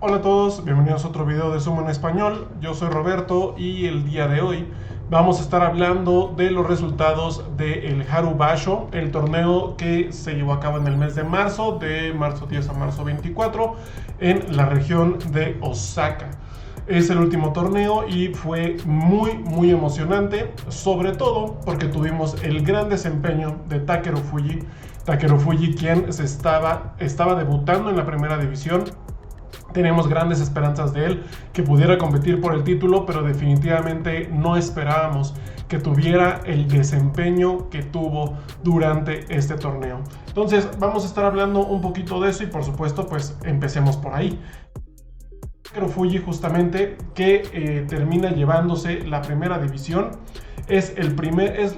Hola a todos, bienvenidos a otro video de Sumo en Español. Yo soy Roberto y el día de hoy vamos a estar hablando de los resultados del Haru Basho, el torneo que se llevó a cabo en el mes de marzo 10 a marzo 24, en la región de Osaka. Es el último torneo y fue muy emocionante, sobre todo porque tuvimos el gran desempeño de Takeru Fuji. Takeru Fuji, quien estaba debutando en la primera división. Teníamos grandes esperanzas de él, que pudiera competir por el título, pero definitivamente no esperábamos que tuviera el desempeño que tuvo durante este torneo. Entonces vamos a estar hablando un poquito de eso y por supuesto pues empecemos por ahí. Takeru Fuji, justamente, que termina llevándose la primera división. Es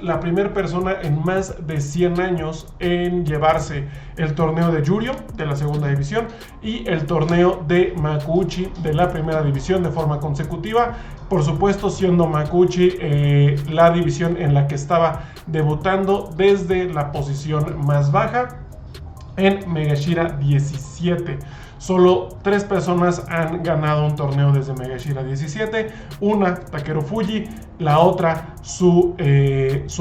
la primera persona en más de 100 años en llevarse el torneo de Juryo de la segunda división y el torneo de Makuuchi de la primera división de forma consecutiva. Por supuesto, siendo Makuuchi la división en la que estaba debutando desde la posición más baja en Megashira 17. Solo 3 personas han ganado un torneo desde Megashira 17. Una, Takeru Fuji. La otra, su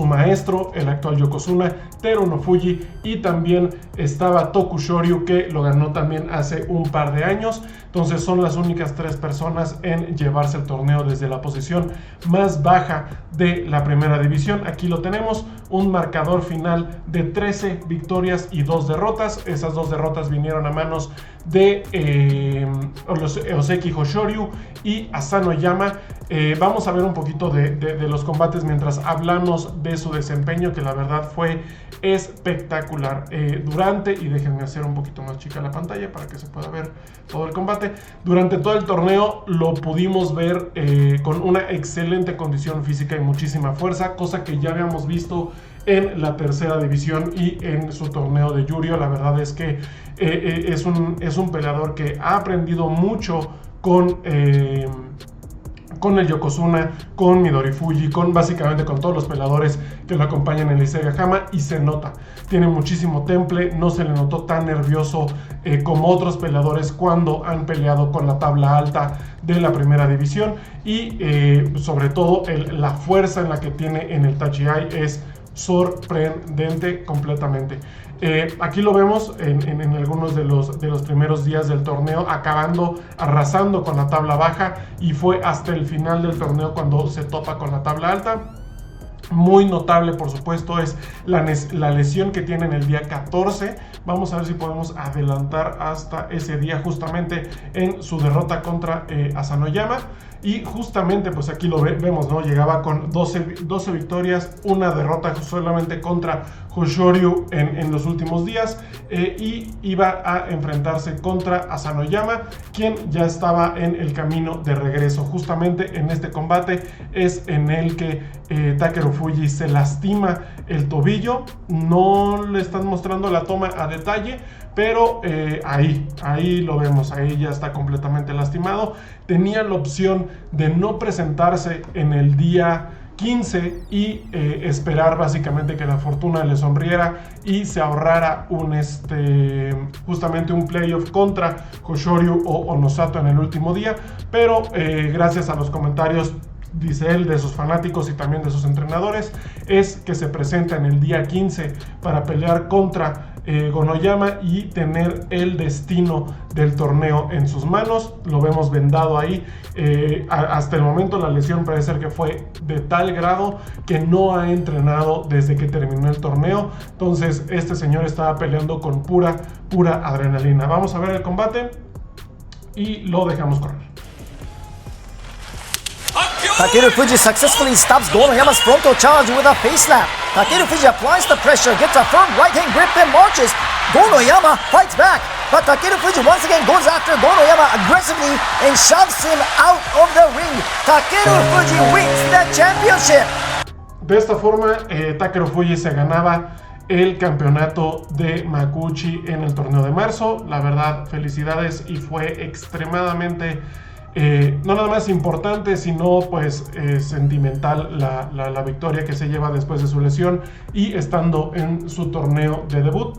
maestro, el actual Yokozuna, Teru no Fuji. Y también estaba Toku Shoryu, que lo ganó también hace un par de años. Entonces son las únicas 3 personas en llevarse el torneo desde la posición más baja de la primera división. Aquí lo tenemos, un marcador final de 13 victorias y 2 derrotas. Esas 2 derrotas vinieron a manos de Oseki Hoshoryu y Asano Yama. Vamos a ver un poquito de los combates mientras hablamos de su desempeño, que la verdad fue espectacular durante, y déjenme hacer un poquito más chica la pantalla para que se pueda ver todo el combate. Durante todo el torneo lo pudimos ver con una excelente condición física y muchísima fuerza, cosa que ya habíamos visto en la tercera división y en su torneo de Juryo. La verdad es que es un peleador que ha aprendido mucho con el Yokozuna, con Midori Fuji, básicamente con todos los peleadores que lo acompañan en el Isegahama, y se nota, tiene muchísimo temple, no se le notó tan nervioso como otros peleadores cuando han peleado con la tabla alta de la primera división, y sobre todo la fuerza en la que tiene en el Tachi-ai es sorprendente completamente. Aquí lo vemos en algunos de los primeros días del torneo, arrasando con la tabla baja, y fue hasta el final del torneo cuando se topa con la tabla alta. Muy notable, por supuesto, es la lesión que tiene en el día 14. Vamos a ver si podemos adelantar hasta ese día, justamente en su derrota contra Asano Yama. Y justamente pues aquí lo vemos, ¿no? Llegaba con 12 victorias, una derrota solamente contra Hoshoryu en los últimos días, y iba a enfrentarse contra Asano Yama, quien ya estaba en el camino de regreso. Justamente en este combate es en el que Takeru Fuji se lastima el tobillo. No le están mostrando la toma a detalle, pero ahí lo vemos, ahí ya está completamente lastimado. Tenía la opción de no presentarse en el día 15 y esperar básicamente que la fortuna le sonriera y se ahorrara justamente un playoff contra Hoshoryu o Onosato en el último día, pero gracias a los comentarios, dice él, de sus fanáticos y también de sus entrenadores, es que se presenta en el día 15 para pelear contra Gonoyama y tener el destino del torneo en sus manos. Lo vemos vendado ahí. Hasta el momento la lesión parece ser que fue de tal grado que no ha entrenado desde que terminó el torneo. Entonces este señor estaba peleando con pura adrenalina. Vamos a ver el combate y lo dejamos correr. Takeru Fuji successfully stops Gonoyama's frontal charge with a face slap. Takeru Fuji applies the pressure, gets a firm right-hand grip and marches. Gonoyama fights back, but Takeru Fuji once again goes after Gonoyama aggressively and shoves him out of the ring. Takeru Fuji wins the championship. De esta forma, Takeru Fuji se ganaba el campeonato de Makuuchi en el torneo de marzo. La verdad, felicidades, y fue extremadamente no nada más importante, sino pues sentimental la victoria que se lleva después de su lesión y estando en su torneo de debut.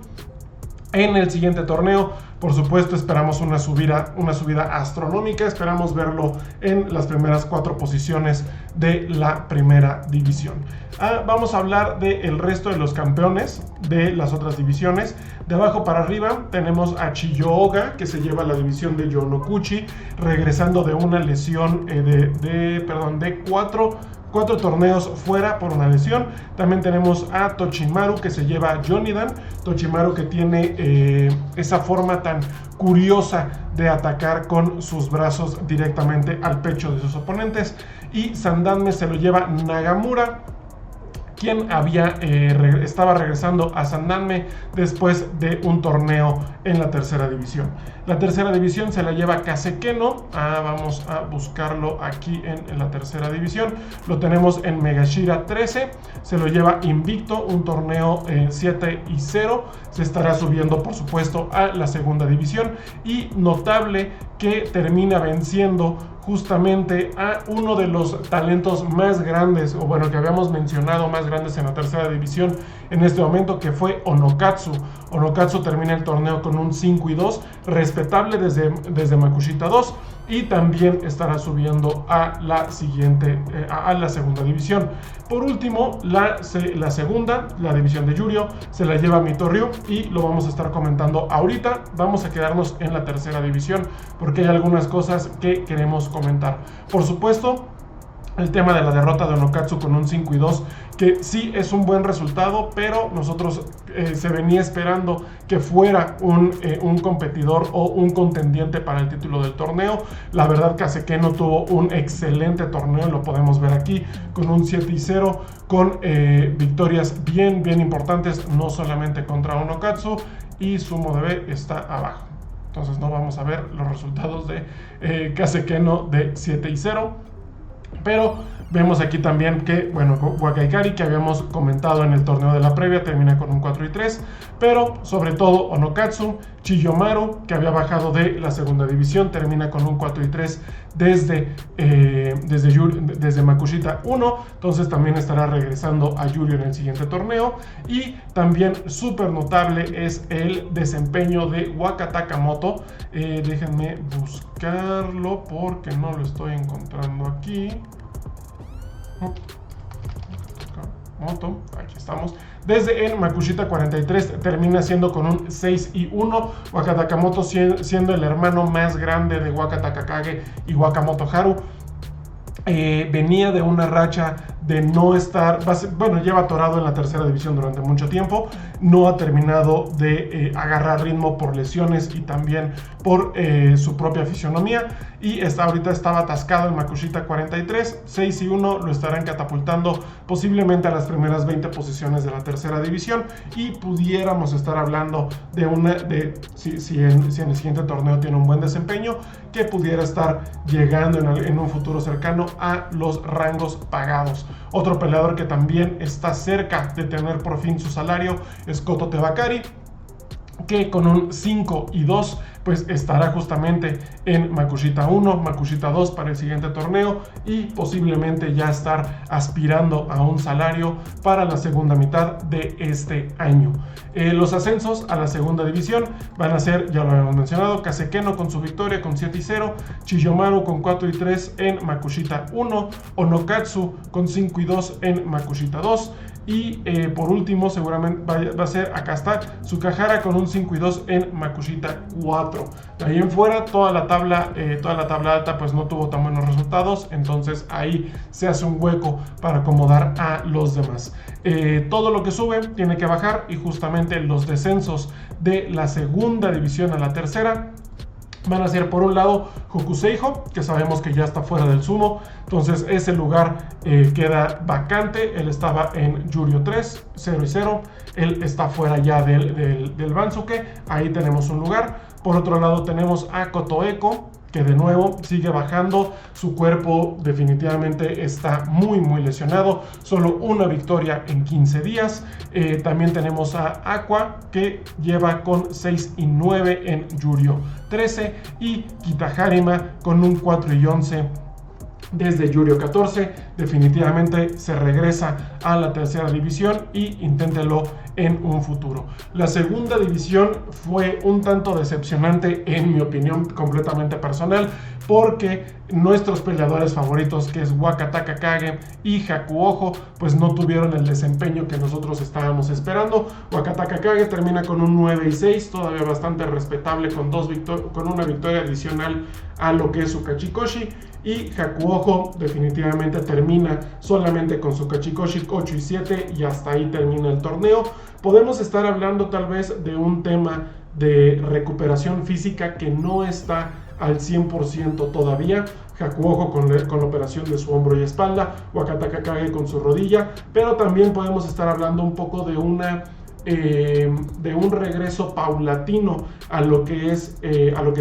En el siguiente torneo Por supuesto, esperamos una subida astronómica, esperamos verlo en las primeras 4 posiciones de la primera división. Vamos a hablar del resto de los campeones de las otras divisiones. De abajo para arriba tenemos a Chiyo Oga, que se lleva la división de Yonoguchi, regresando de una lesión de 4 torneos fuera por una lesión. También tenemos a Tochimaru, que se lleva a Yonidan. Tochimaru, que tiene esa forma tan curiosa de atacar con sus brazos directamente al pecho de sus oponentes. Y Sandanme se lo lleva Nagamura, quien estaba regresando a Sandanme después de un torneo en la tercera división. La tercera división se la lleva Kasekeno. Vamos a buscarlo aquí en la tercera división. Lo tenemos en Megashira 13. Se lo lleva invicto, un torneo 7-0. Se estará subiendo, por supuesto, a la segunda división. Y notable que termina venciendo justamente a uno de los talentos más grandes, o bueno, que habíamos mencionado, más grandes en la tercera división en este momento, que fue Onokatsu. Onokatsu termina el torneo con un 5-2, respetable desde Makushita 2, y también estará subiendo a la segunda división. Por último, la segunda, la división de Yuryo, se la lleva Mitoryu, y lo vamos a estar comentando ahorita. Vamos a quedarnos en la tercera división porque hay algunas cosas que queremos comentar. Por supuesto, el tema de la derrota de Onokatsu con un 5-2, que sí es un buen resultado, pero nosotros se venía esperando que fuera un competidor o un contendiente para el título del torneo. La verdad, Kasekeno tuvo un excelente torneo, lo podemos ver aquí, con un 7-0, con victorias bien importantes, no solamente contra Onokatsu, y Sumo DB está abajo. Entonces no vamos a ver los resultados de Kasekeno de 7-0. Pero vemos aquí también que, bueno, Wakaikari, que habíamos comentado en el torneo de la previa, termina con un 4-3. Pero sobre todo Onokatsu, Chiyomaru, que había bajado de la segunda división, termina con un 4-3 desde Makushita 1. Entonces también estará regresando a Yuryo en el siguiente torneo. Y también súper notable es el desempeño de Waka Takamoto. Déjenme buscarlo porque no lo estoy encontrando aquí. Takamoto, aquí estamos. Desde en Makushita 43 termina siendo con un 6-1. Waka Takamoto siendo el hermano más grande de Waka Takakage y Wakamoto Haru. Venía de una racha de no estar, lleva atorado en la tercera división durante mucho tiempo, no ha terminado de agarrar ritmo por lesiones y también por su propia fisionomía, y ahorita estaba atascado en Makushita 43, 6-1, lo estarán catapultando posiblemente a las primeras 20 posiciones de la tercera división, y pudiéramos estar hablando si en el siguiente torneo tiene un buen desempeño, que pudiera estar llegando en un futuro cercano a los rangos pagados. Otro peleador que también está cerca de tener por fin su salario es Koto Tebakari, que con un 5-2 pues estará justamente en Makushita 1, Makushita 2 para el siguiente torneo, y posiblemente ya estar aspirando a un salario para la segunda mitad de este año. Los ascensos a la segunda división van a ser, ya lo habíamos mencionado, Kasekeno con su victoria con 7-0, Chiyomaru con 4-3 en Makushita 1, Onokatsu con 5-2 en Makushita 2, y por último seguramente va a ser Akasta Tsukahara con un 5-2 en Makushita 4. De ahí en fuera toda la tabla alta pues no tuvo tan buenos resultados, entonces ahí se hace un hueco para acomodar a los demás. Todo lo que sube tiene que bajar, y justamente los descensos de la segunda división a la tercera van a ser, por un lado, Hokuseiho, que sabemos que ya está fuera del sumo, entonces ese lugar queda vacante. Él estaba en Yuryo 3, 0-0, él está fuera ya del Bansuke, ahí tenemos un lugar. Por otro lado tenemos a Kotoeko, que de nuevo sigue bajando, su cuerpo definitivamente está muy lesionado, solo una victoria en 15 días. También tenemos a Aqua, que lleva con 6-9 en Yuryo 13, y Kitaharima con un 4-11 desde Yuryo 14. Definitivamente se regresa a la tercera división, y inténtelo en un futuro. La segunda división fue un tanto decepcionante, en mi opinión completamente personal, porque nuestros peleadores favoritos, que es Wakataka Kage y Hakuojo, pues no tuvieron el desempeño que nosotros estábamos esperando. Wakataka Kage termina con un 9-6, todavía bastante respetable, con una victoria adicional a lo que es su Kachikoshi, y Hakuojo definitivamente termina solamente con su Kachikoshi 8-7 y hasta ahí termina el torneo. Podemos estar hablando tal vez de un tema de recuperación física que no está al 100% todavía. Hakuojo con la operación de su hombro y espalda, Wakataka Kage con su rodilla, pero también podemos estar hablando un poco de un regreso paulatino a lo que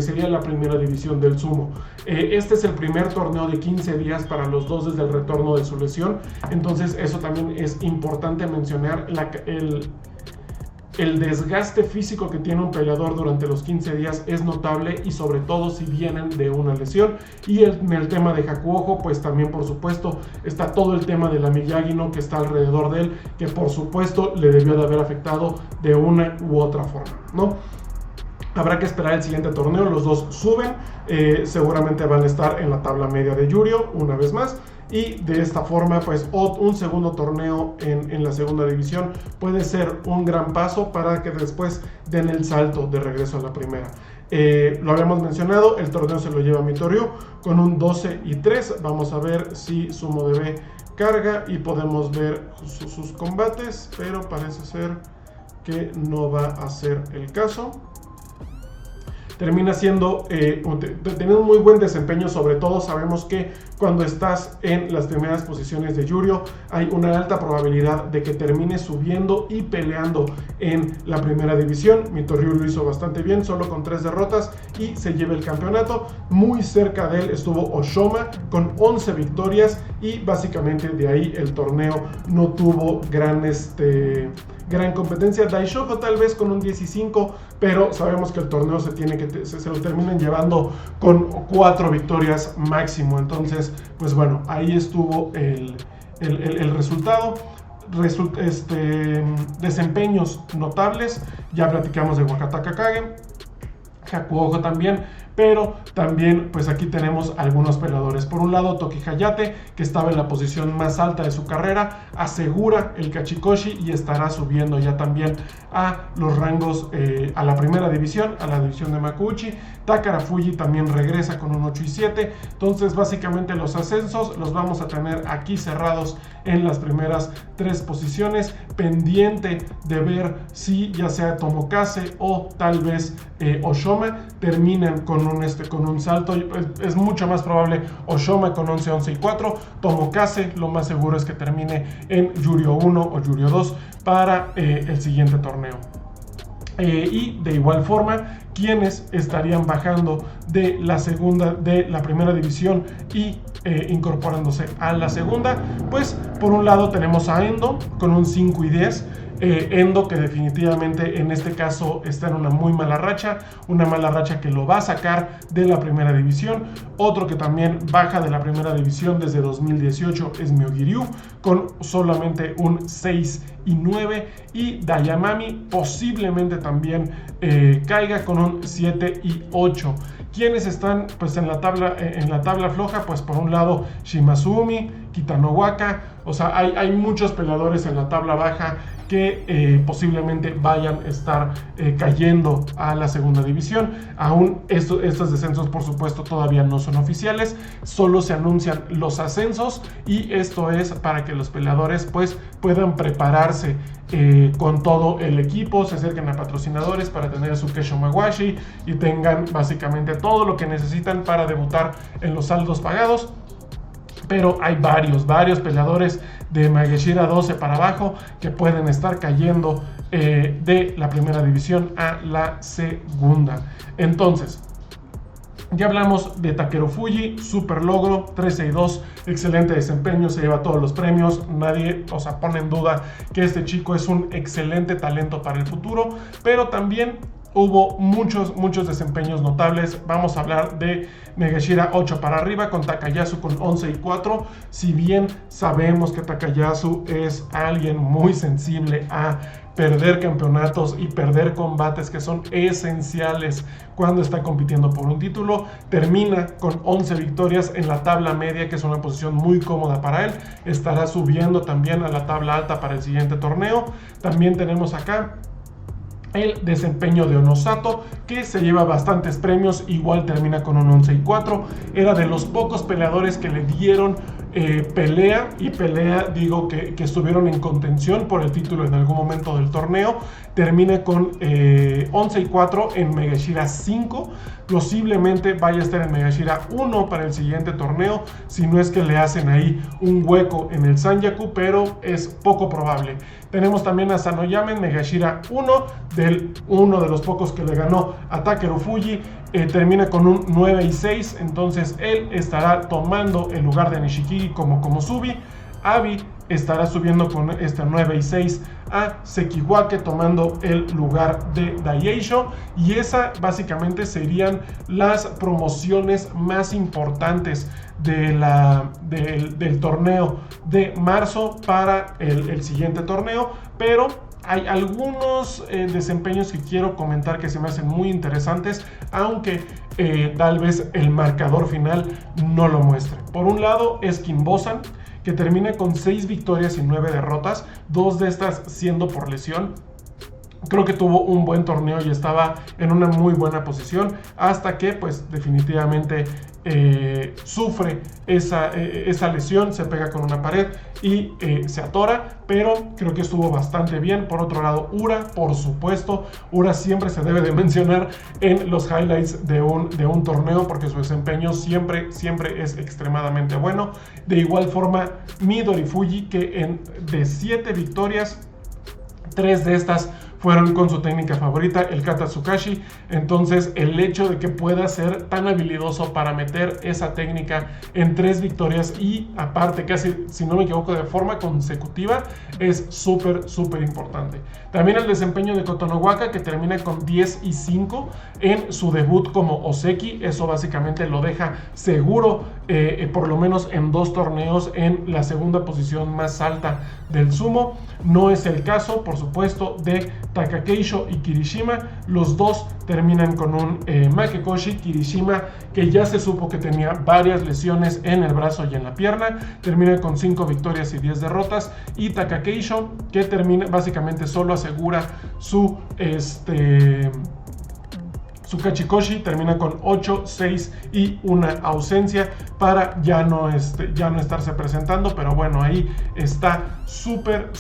sería la primera división del sumo. Este es el primer torneo de 15 días para los dos desde el retorno de su lesión, entonces eso también es importante mencionar. El desgaste físico que tiene un peleador durante los 15 días es notable, y sobre todo si vienen de una lesión. Y en el tema de Hakuojo, pues también por supuesto está todo el tema de la Miyagi-No que está alrededor de él, que por supuesto le debió de haber afectado de una u otra forma, ¿no? Habrá que esperar el siguiente torneo, los dos suben, seguramente van a estar en la tabla media de Juryo una vez más. Y de esta forma, pues un segundo torneo en la segunda división puede ser un gran paso para que después den el salto de regreso a la primera. Lo habíamos mencionado, el torneo se lo lleva Mitoryu con un 12-3. Vamos a ver si Sumo DB carga y podemos ver sus combates, pero parece ser que no va a ser el caso. Termina siendo teniendo un muy buen desempeño. Sobre todo sabemos que cuando estás en las primeras posiciones de Juryo hay una alta probabilidad de que termines subiendo y peleando en la primera división. Mitoryu lo hizo bastante bien, solo con 3 derrotas, y se lleva el campeonato. Muy cerca de él estuvo Oshoma con 11 victorias, y básicamente de ahí el torneo no tuvo gran competencia. Daishojo tal vez con un 15, pero sabemos que el torneo se lo terminan llevando con 4 victorias máximo. Entonces, pues bueno, ahí estuvo el resultado. Desempeños notables, ya platicamos de Wakataka Kage, Hakuojo también, pero también pues aquí tenemos algunos peleadores. Por un lado, Toki Hayate, que estaba en la posición más alta de su carrera, asegura el Kachikoshi y estará subiendo ya también a los rangos, a la primera división, a la división de Makuuchi. Takara Fuji también regresa con un 8-7. Entonces básicamente los ascensos los vamos a tener aquí cerrados en las primeras 3 posiciones, pendiente de ver si ya sea Tomokase o tal vez Oshoma terminan con un salto. Es mucho más probable Oshoma con 11-11-4. Tomokase lo más seguro es que termine en Juryo 1 o Juryo 2 para el siguiente torneo. Y de igual forma, quienes estarían bajando de la primera división y incorporándose a la segunda, pues por un lado tenemos a Endo con un 5-10. Endo, que definitivamente en este caso está en una muy mala racha, que lo va a sacar de la primera división. Otro que también baja de la primera división desde 2018 es Myogiryu con solamente un 6-9, y Dayamami posiblemente también caiga con un 7-8. ¿Quiénes están pues en la tabla floja? Pues por un lado Shimazumi, Kitanowaka, o sea, hay muchos peleadores en la tabla baja que posiblemente vayan a estar cayendo a la segunda división. Aún estos descensos por supuesto todavía no son oficiales, solo se anuncian los ascensos, y esto es para que los peleadores pues puedan prepararse con todo el equipo, se acerquen a patrocinadores para tener su Kesho Mawashi y tengan básicamente todo lo que necesitan para debutar en los saldos pagados. Pero hay varios peleadores de Mageshira 12 para abajo que pueden estar cayendo de la primera división a la segunda. Entonces, ya hablamos de Takeru Fuji, super logro, 13-2, excelente desempeño, se lleva todos los premios. Nadie pone en duda que este chico es un excelente talento para el futuro, pero también hubo muchos desempeños notables. Vamos a hablar de Megashira 8 para arriba con Takayasu con 11-4. Si bien sabemos que Takayasu es alguien muy sensible a perder campeonatos y perder combates que son esenciales cuando está compitiendo por un título. Termina con 11 victorias en la tabla media, que es una posición muy cómoda para él. Estará subiendo también a la tabla alta para el siguiente torneo. También tenemos acá el desempeño de Onosato, que se lleva bastantes premios, igual termina con un 11-4. Era de los pocos peleadores que le dieron pelea, digo que estuvieron en contención por el título en algún momento del torneo. Termina con 11-4 en Megashira 5. Posiblemente vaya a estar en Megashira 1 para el siguiente torneo, si no es que le hacen ahí un hueco en el Sanyaku, pero es poco probable. Tenemos también a Sanoyama en Megashira 1, uno de los pocos que le ganó a Takeru Fuji. Termina con un 9-6, entonces él estará tomando el lugar de Nishikigi como Komusubi. Abi estará subiendo con este 9-6 a Sekiwake, tomando el lugar de Daieisho. Y esa básicamente serían las promociones más importantes del torneo de marzo para el siguiente torneo. Pero hay algunos desempeños que quiero comentar que se me hacen muy interesantes, aunque tal vez el marcador final no lo muestre. Por un lado es Kinbosan, que termina con 6 victorias y 9 derrotas, 2 de estas siendo por lesión. Creo que tuvo un buen torneo y estaba en una muy buena posición, hasta que pues definitivamente sufre esa lesión, se pega con una pared y se atora, pero creo que estuvo bastante bien. Por otro lado, Ura, por supuesto, Ura siempre se debe de mencionar en los highlights de un torneo, porque su desempeño siempre es extremadamente bueno. De igual forma, Midori Fuji, que de 7 victorias, 3 de estas fueron con su técnica favorita, el Kata Tsukashi. Entonces el hecho de que pueda ser tan habilidoso para meter esa técnica en 3 victorias y aparte casi, si no me equivoco, de forma consecutiva, es súper importante. También el desempeño de Kotonowaka, que termina con 10-5 en su debut como Ozeki. Eso básicamente lo deja seguro, por lo menos en 2 torneos, en la segunda posición más alta del sumo. No es el caso, por supuesto, de Takakeisho y Kirishima. Los dos terminan con un Makekoshi. Kirishima, que ya se supo que tenía varias lesiones en el brazo y en la pierna, termina con 5 victorias y 10 derrotas. Y Takakeisho, que termina, básicamente solo asegura su Kachikoshi, termina con 8, 6 y una ausencia para ya no estarse presentando. Pero bueno, ahí está súper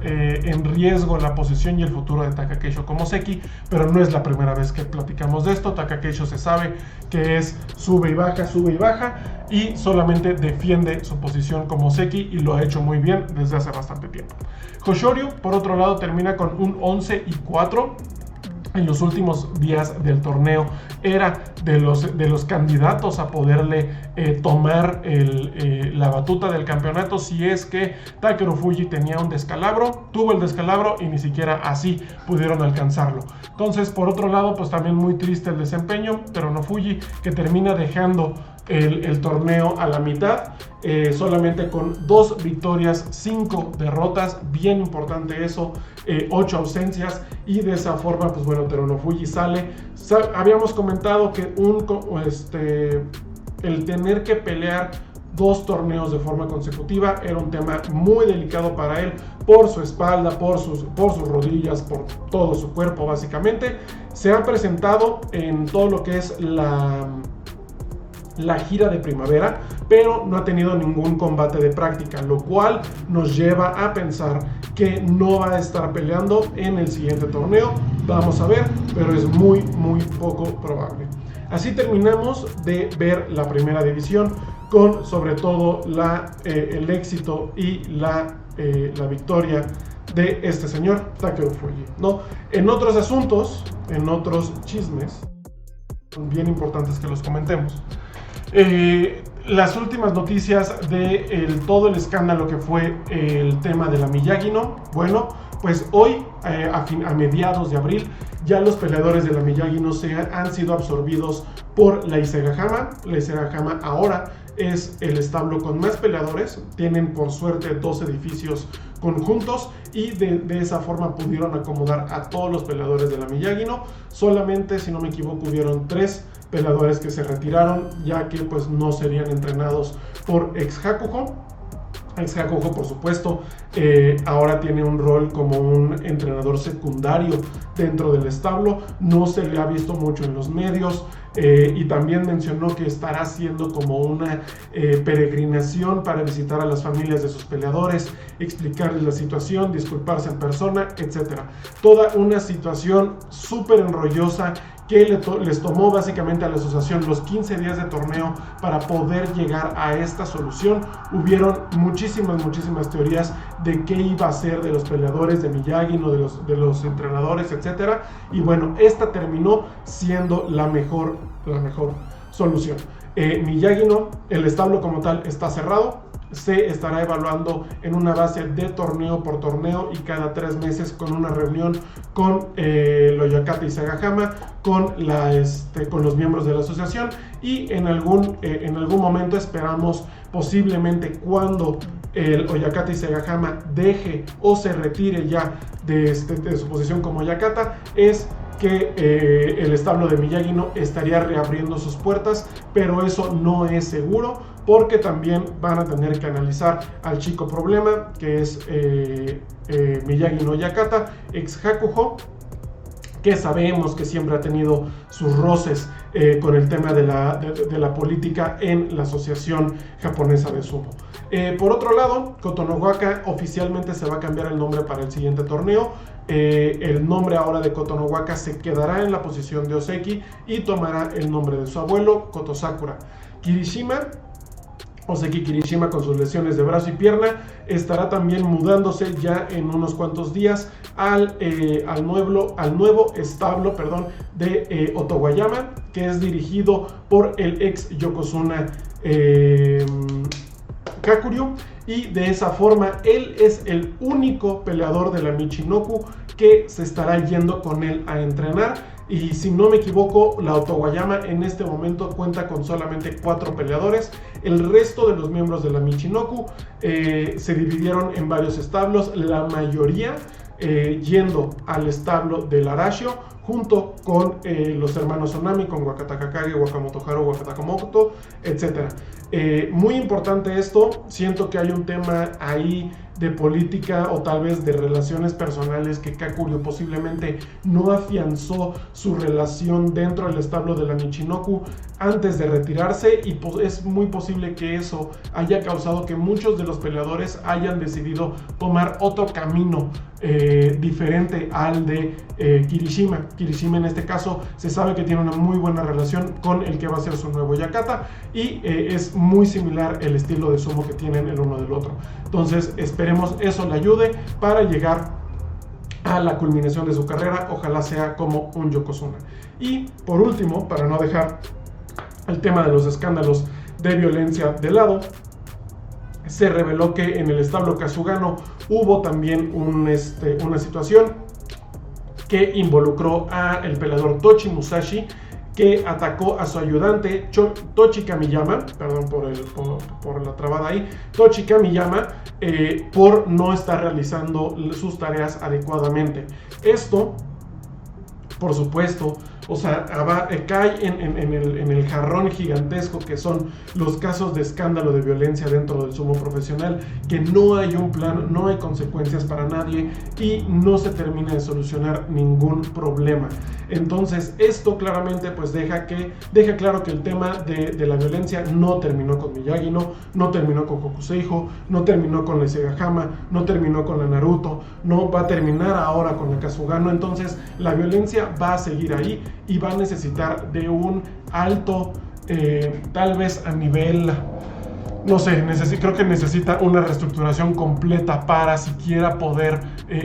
en riesgo la posición y el futuro de Takakeisho como Ozeki, pero no es la primera vez que platicamos de esto. Takakeisho se sabe que es sube y baja y solamente defiende su posición como Ozeki, y lo ha hecho muy bien desde hace bastante tiempo. Hoshoryu, por otro lado, termina con un 11-4. En los últimos días del torneo era de los candidatos a poderle tomar la batuta del campeonato, si es que Takeru Fuji tenía un descalabro. Tuvo el descalabro y ni siquiera así pudieron alcanzarlo. Entonces, por otro lado, pues también muy triste el desempeño, pero no Fuji, que termina dejando el torneo a la mitad, solamente con 2 victorias, 5 derrotas. Bien importante eso, 8 ausencias, y de esa forma, pues bueno, Teruno Fuji sale. Habíamos comentado que el tener que pelear 2 torneos de forma consecutiva era un tema muy delicado para él, por su espalda, por sus rodillas, por todo su cuerpo básicamente. Se ha presentado en todo lo que es la gira de primavera, pero no ha tenido ningún combate de práctica, lo cual nos lleva a pensar que no va a estar peleando en el siguiente torneo. Vamos a ver, pero es muy poco probable. Así terminamos de ver la primera división, con sobre todo el éxito y la victoria de este señor Takeru Fuji, ¿no? En otros asuntos, en otros chismes, son bien importantes que los comentemos. Las últimas noticias de todo el escándalo que fue el tema de la Miyagi-No. Bueno, pues hoy, a mediados de abril, ya los peleadores de la Miyagi-No han sido absorbidos por la Isegahama. La Isegahama ahora es el establo con más peleadores, tienen por suerte 2 edificios conjuntos y de esa forma pudieron acomodar a todos los peleadores de la Miyagi-No. Solamente, si no me equivoco, hubieron 3 peleadores que se retiraron, ya que pues no serían entrenados por ex-Hakuho. Ex-Hakuho, por supuesto, ahora tiene un rol como un entrenador secundario dentro del establo, no se le ha visto mucho en los medios, y también mencionó que estará haciendo como una peregrinación para visitar a las familias de sus peleadores, explicarles la situación, disculparse en persona, etc. Toda una situación súper enrollosa que les tomó básicamente a la asociación los 15 días de torneo para poder llegar a esta solución. Hubieron muchísimas teorías de qué iba a ser de los peleadores de Miyagi-No, de los entrenadores, etc. Y bueno, esta terminó siendo la mejor solución. Miyagi-No, el establo como tal está cerrado. Se estará evaluando en una base de torneo por torneo y cada 3 meses con una reunión con el Oyakata y Sagahama, con los miembros de la asociación, y en algún momento esperamos posiblemente cuando el Oyakata y Sagahama deje o se retire ya de su posición como Oyakata, es que el establo de Miyagi-No estaría reabriendo sus puertas, pero eso no es seguro porque también van a tener que analizar al chico problema, que es Miyagi-No Oyakata, ex Hakuho, que sabemos que siempre ha tenido sus roces con el tema de la política en la Asociación Japonesa de Sumo. Por otro lado, Kotonowaka oficialmente se va a cambiar el nombre para el siguiente torneo. El nombre ahora de Kotonowaka se quedará en la posición de Oseki y tomará el nombre de su abuelo, Kotosakura. Oseki Kirishima, con sus lesiones de brazo y pierna, estará también mudándose ya en unos cuantos días al nuevo establo de Otowayama, que es dirigido por el ex Yokozuna Kakuryu, y de esa forma él es el único peleador de la Michinoku que se estará yendo con él a entrenar. Y si no me equivoco, la Otowayama en este momento cuenta con solamente 4 peleadores. El resto de los miembros de la Michinoku se dividieron en varios establos, la mayoría yendo al establo del Arashio, junto con los hermanos Onami, con Wakata Kakage, Wakamoto Haru, Wakata Komoto, etc. Muy importante esto, siento que hay un tema ahí de política o tal vez de relaciones personales que Kakuryu posiblemente no afianzó su relación dentro del establo de la Michinoku antes de retirarse, y es muy posible que eso haya causado que muchos de los peleadores hayan decidido tomar otro camino diferente al de Kirishima. Kirishima en este caso se sabe que tiene una muy buena relación con el que va a ser su nuevo Oyakata, y es muy similar el estilo de sumo que tienen el uno del otro. Entonces esperemos eso le ayude para llegar a la culminación de su carrera, ojalá sea como un Yokozuna. Y por último, para no dejar el tema de los escándalos de violencia de lado, se reveló que en el establo Kazugano hubo también una situación que involucró al peleador Tochi Musashi, que atacó a su ayudante Tochi Kamiyama, perdón por la trabada ahí, Tochi Kamiyama, por no estar realizando sus tareas adecuadamente. Esto, por supuesto, o sea, cae en el jarrón gigantesco que son los casos de escándalo de violencia dentro del sumo profesional, que no hay un plan, no hay consecuencias para nadie y no se termina de solucionar ningún problema. Entonces esto claramente pues deja claro que el tema de la violencia no terminó con Miyagi-No, no terminó con Hokuseiho, no terminó con la Isegahama, no terminó con la Naruto, no va a terminar ahora con la Kazugano. Entonces la violencia va a seguir ahí y va a necesitar de un alto, tal vez a nivel, no sé, creo que necesita una reestructuración completa para siquiera poder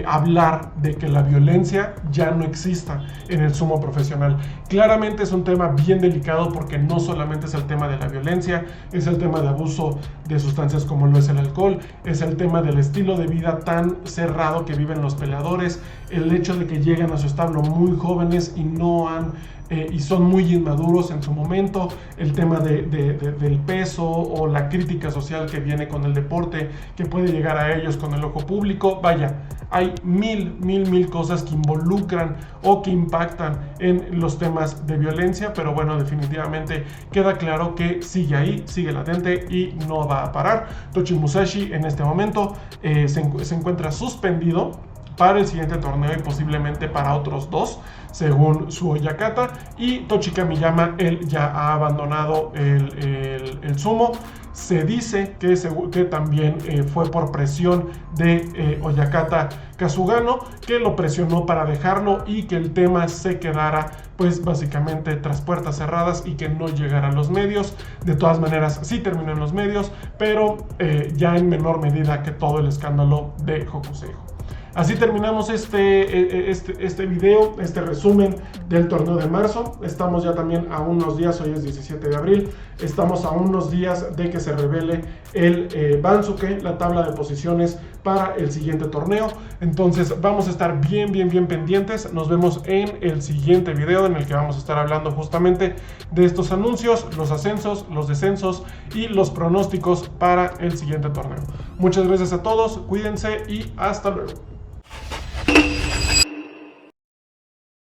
hablar de que la violencia ya no exista en el sumo profesional. Claramente es un tema bien delicado porque no solamente es el tema de la violencia, es el tema de abuso de sustancias como lo es el alcohol, es el tema del estilo de vida tan cerrado que viven los peleadores, el hecho de que llegan a su establo muy jóvenes y no han y son muy inmaduros en su momento. El tema del peso o la crítica social que viene con el deporte, que puede llegar a ellos con el ojo público. Vaya, hay mil cosas que involucran o que impactan en los temas de violencia, pero bueno, definitivamente queda claro que sigue ahí, sigue latente y no va a parar. Tochi Musashi en este momento se encuentra suspendido para el siguiente torneo y posiblemente para otros 2, según su Oyakata. Y Tochi Kamiyama, él ya ha abandonado el sumo. Se dice que también fue por presión de Oyakata Kazugano, que lo presionó para dejarlo y que el tema se quedara pues básicamente tras puertas cerradas y que no llegara a los medios. De todas maneras sí terminó en los medios, pero ya en menor medida que todo el escándalo de Hokuseijo. Así terminamos este video, este resumen del torneo de marzo. Estamos ya también a unos días, hoy es 17 de abril, estamos a unos días de que se revele el Bansuke, la tabla de posiciones para el siguiente torneo. Entonces vamos a estar bien pendientes. Nos vemos en el siguiente video en el que vamos a estar hablando justamente de estos anuncios, los ascensos, los descensos y los pronósticos para el siguiente torneo. Muchas gracias a todos, cuídense y hasta luego.